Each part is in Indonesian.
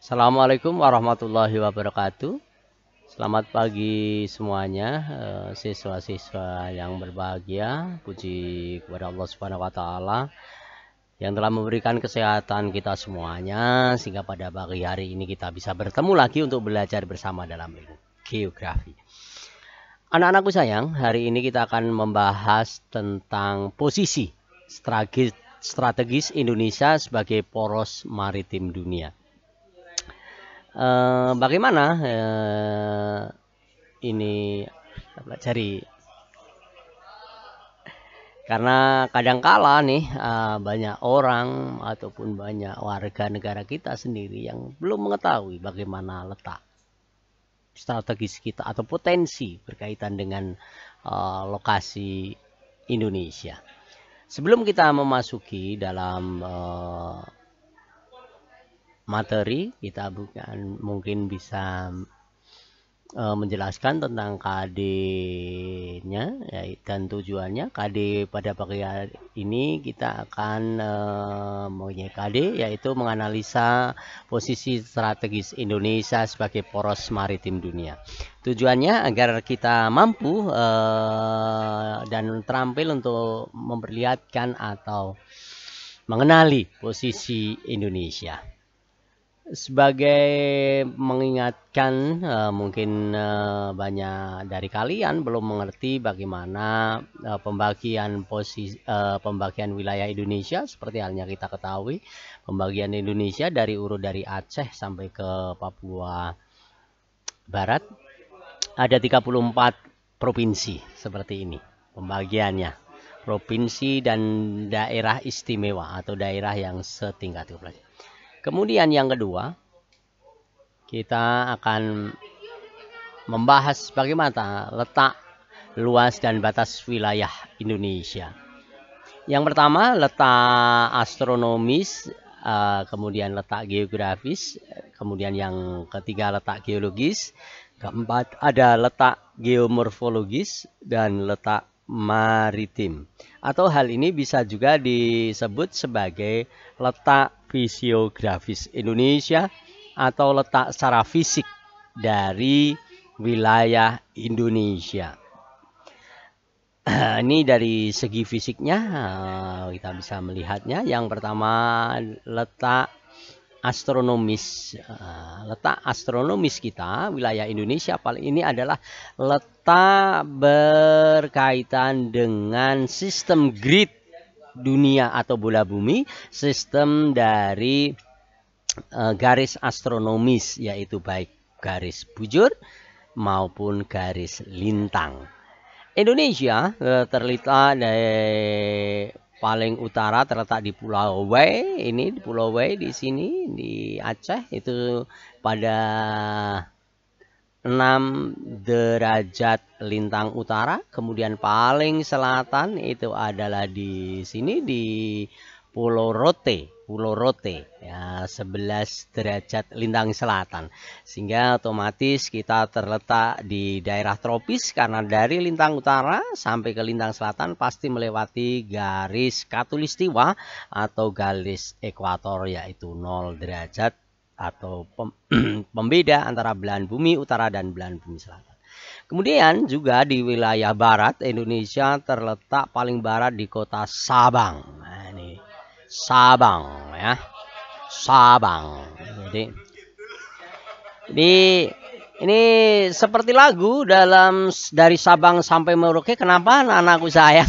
Assalamualaikum warahmatullahi wabarakatuh. Selamat pagi semuanya, siswa-siswa yang berbahagia. Puji kepada Allah Subhanahu wa taala yang telah memberikan kesehatan kita semuanya sehingga pada pagi hari ini kita bisa bertemu lagi untuk belajar bersama dalam ilmu geografi. Anak-anakku sayang, hari ini kita akan membahas tentang posisi strategis Indonesia sebagai poros maritim dunia. Bagaimana ini pelajari, karena kadangkala nih banyak orang ataupun banyak warga negara kita sendiri yang belum mengetahui bagaimana letak strategis kita atau potensi berkaitan dengan lokasi Indonesia. Sebelum kita memasuki dalam materi, kita mungkin bisa menjelaskan tentang KD-nya dan tujuannya. KD pada pagi hari ini kita akan mempunyai KD, yaitu menganalisa posisi strategis Indonesia sebagai poros maritim dunia. Tujuannya agar kita mampu dan terampil untuk memperlihatkan atau mengenali posisi Indonesia. Sebagai mengingatkan, mungkin banyak dari kalian belum mengerti bagaimana pembagian wilayah Indonesia. Seperti halnya kita ketahui, pembagian Indonesia urut dari Aceh sampai ke Papua Barat ada 34 provinsi seperti ini pembagiannya. Provinsi dan daerah istimewa atau daerah yang setingkat. Kemudian yang kedua, kita akan membahas bagaimana letak, luas, dan batas wilayah Indonesia. Yang pertama, letak astronomis, kemudian letak geografis, kemudian yang ketiga letak geologis, keempat ada letak geomorfologis, dan letak maritim. Atau hal ini bisa juga disebut sebagai letak fisiografis Indonesia atau letak secara fisik dari wilayah Indonesia. Ini dari segi fisiknya kita bisa melihatnya. Yang pertama, letak astronomis. Letak astronomis kita, wilayah Indonesia paling ini adalah letak berkaitan dengan sistem grid dunia atau bola bumi, sistem dari garis astronomis, yaitu baik garis bujur maupun garis lintang. Indonesia terletak dari paling utara, terletak di Pulau W. Ini di Pulau W di sini di Aceh itu pada 6 derajat lintang utara. Kemudian paling selatan itu adalah di sini di Pulau Rote ya, 11 derajat lintang selatan. Sehingga otomatis kita terletak di daerah tropis, karena dari lintang utara sampai ke lintang selatan pasti melewati garis khatulistiwa atau garis ekuator, yaitu 0 derajat atau pembeda antara belahan bumi utara dan belahan bumi selatan. Kemudian juga di wilayah barat Indonesia terletak paling barat di kota Sabang. Nah, ini Sabang ya, Sabang. Jadi ini seperti lagu dari Sabang sampai Merauke. Kenapa anak-anakku sayang?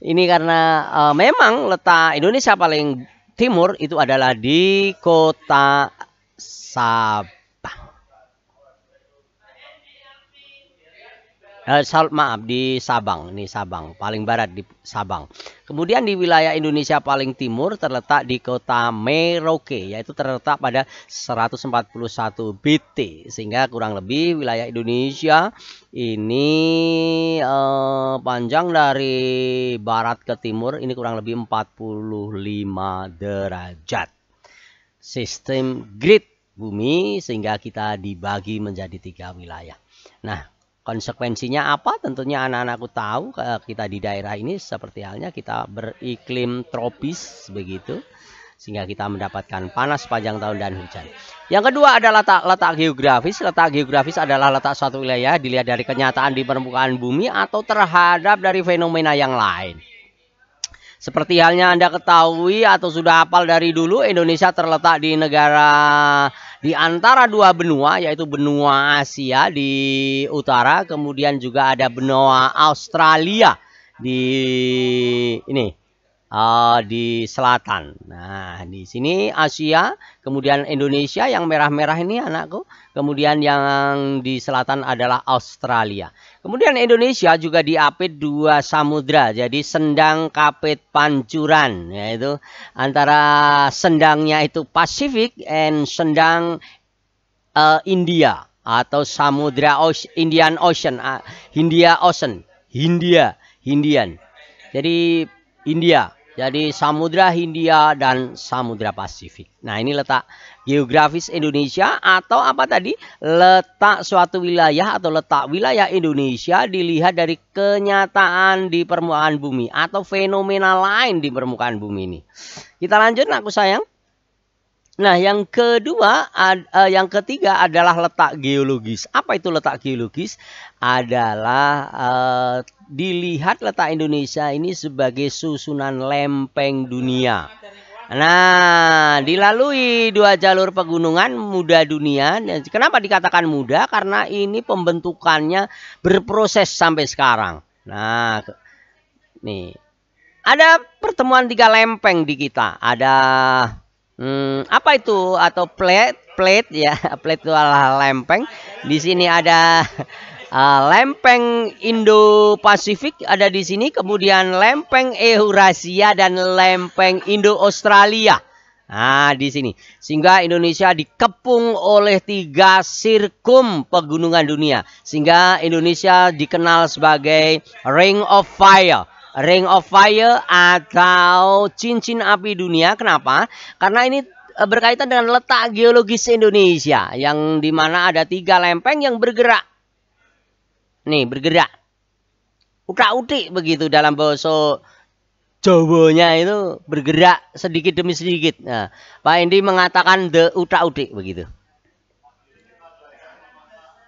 Ini karena memang letak Indonesia paling timur itu adalah di kota Sabang. Maaf, di Sabang. Ini Sabang, paling barat di Sabang. Kemudian di wilayah Indonesia paling timur terletak di kota Merauke, yaitu terletak pada 141 BT. Sehingga kurang lebih wilayah Indonesia ini panjang dari barat ke timur ini kurang lebih 45 derajat. Sistem grid bumi sehingga kita dibagi menjadi 3 wilayah. Nah, konsekuensinya apa? Tentunya anak-anakku tahu kita di daerah ini seperti halnya kita beriklim tropis begitu. sehingga kita mendapatkan panas sepanjang tahun dan hujan. Yang kedua adalah letak geografis. Letak geografis adalah letak suatu wilayah dilihat dari kenyataan di permukaan bumi atau terhadap dari fenomena yang lain. Seperti halnya Anda ketahui atau sudah hafal dari dulu, Indonesia terletak di antara dua benua, yaitu benua Asia di utara, kemudian juga ada benua Australia di selatan. Nah, di sini Asia, kemudian Indonesia yang merah-merah ini anakku, kemudian yang di selatan adalah Australia. Kemudian Indonesia juga diapit dua samudra, jadi Sendang Kapit Pancuran, yaitu antara sendangnya itu Pasifik dan sendang India atau Samudra Indian Ocean, Hindian. Jadi India. Jadi Samudra Hindia dan Samudra Pasifik. Nah, ini letak geografis Indonesia atau apa tadi? Letak suatu wilayah atau letak wilayah Indonesia dilihat dari kenyataan di permukaan bumi atau fenomena lain di permukaan bumi ini. Kita lanjut, aku sayang. Nah, yang ketiga adalah letak geologis. Apa itu letak geologis? Adalah dilihat letak Indonesia ini sebagai susunan lempeng dunia. Nah, dilalui dua jalur pegunungan muda dunia. Kenapa dikatakan muda? Karena ini pembentukannya berproses sampai sekarang. Nah, nih ada pertemuan tiga lempeng di kita. Ada apa itu? Atau plate ya, plate itu adalah lempeng. Di sini ada lempeng Indo-Pasifik ada di sini, kemudian lempeng Eurasia dan lempeng Indo-Australia. Nah, di sini. Sehingga Indonesia dikepung oleh tiga sirkum pegunungan dunia. Sehingga Indonesia dikenal sebagai Ring of Fire. Ring of Fire atau cincin api dunia. Kenapa? Karena ini berkaitan dengan letak geologis Indonesia, yang dimana ada tiga lempeng yang bergerak. Nih, bergerak. Utak-utik begitu dalam bahasa Jawanya itu, bergerak sedikit demi sedikit. Nah, Pak Endi mengatakan the utak-utik begitu.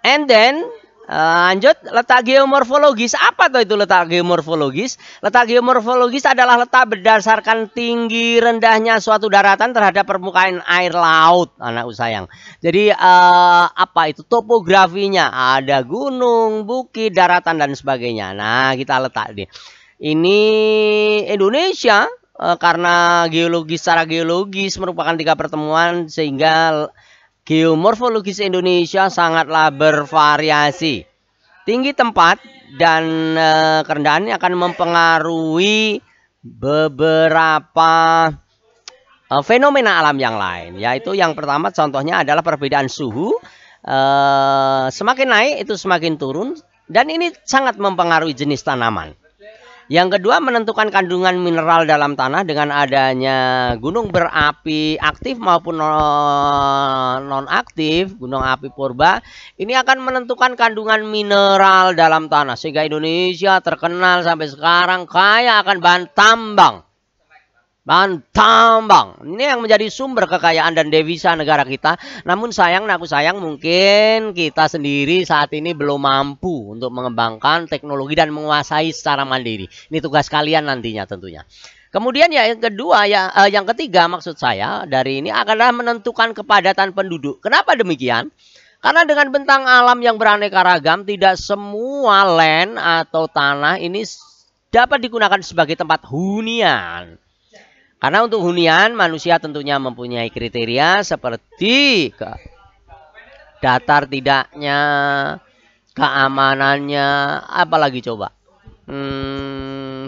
And then lanjut, letak geomorfologis. Apa tuh itu letak geomorfologis? Letak geomorfologis adalah letak berdasarkan tinggi rendahnya suatu daratan terhadap permukaan air laut, anakku sayang. Jadi apa itu topografinya? Ada gunung, bukit, daratan dan sebagainya. Nah, kita letak ini Indonesia karena secara geologis merupakan tiga pertemuan, sehingga geomorfologis Indonesia sangatlah bervariasi. Tinggi tempat dan kerendahan akan mempengaruhi beberapa fenomena alam yang lain. Yaitu yang pertama contohnya adalah perbedaan suhu. Semakin naik itu semakin turun. Dan ini sangat mempengaruhi jenis tanaman. Yang kedua, menentukan kandungan mineral dalam tanah dengan adanya gunung berapi aktif maupun non-aktif, gunung api purba. Ini akan menentukan kandungan mineral dalam tanah. Sehingga Indonesia terkenal sampai sekarang kaya akan bahan tambang. Bahan tambang. Ini yang menjadi sumber kekayaan dan devisa negara kita. Namun sayang, aku sayang, mungkin kita sendiri saat ini belum mampu untuk mengembangkan teknologi dan menguasai secara mandiri. Ini tugas kalian nantinya tentunya. Kemudian yang kedua, yang ketiga maksud saya dari ini adalah menentukan kepadatan penduduk. Kenapa demikian? Karena dengan bentang alam yang beraneka ragam, tidak semua land atau tanah ini dapat digunakan sebagai tempat hunian. Karena untuk hunian manusia tentunya mempunyai kriteria seperti datar tidaknya, keamanannya, apalagi coba.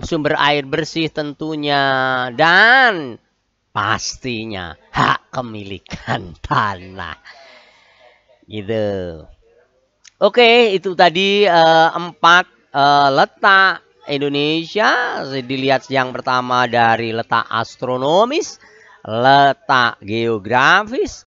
Sumber air bersih tentunya, dan pastinya hak kepemilikan tanah. Gitu. Oke, itu tadi 4 letak Indonesia. Dilihat yang pertama dari letak astronomis, letak geografis,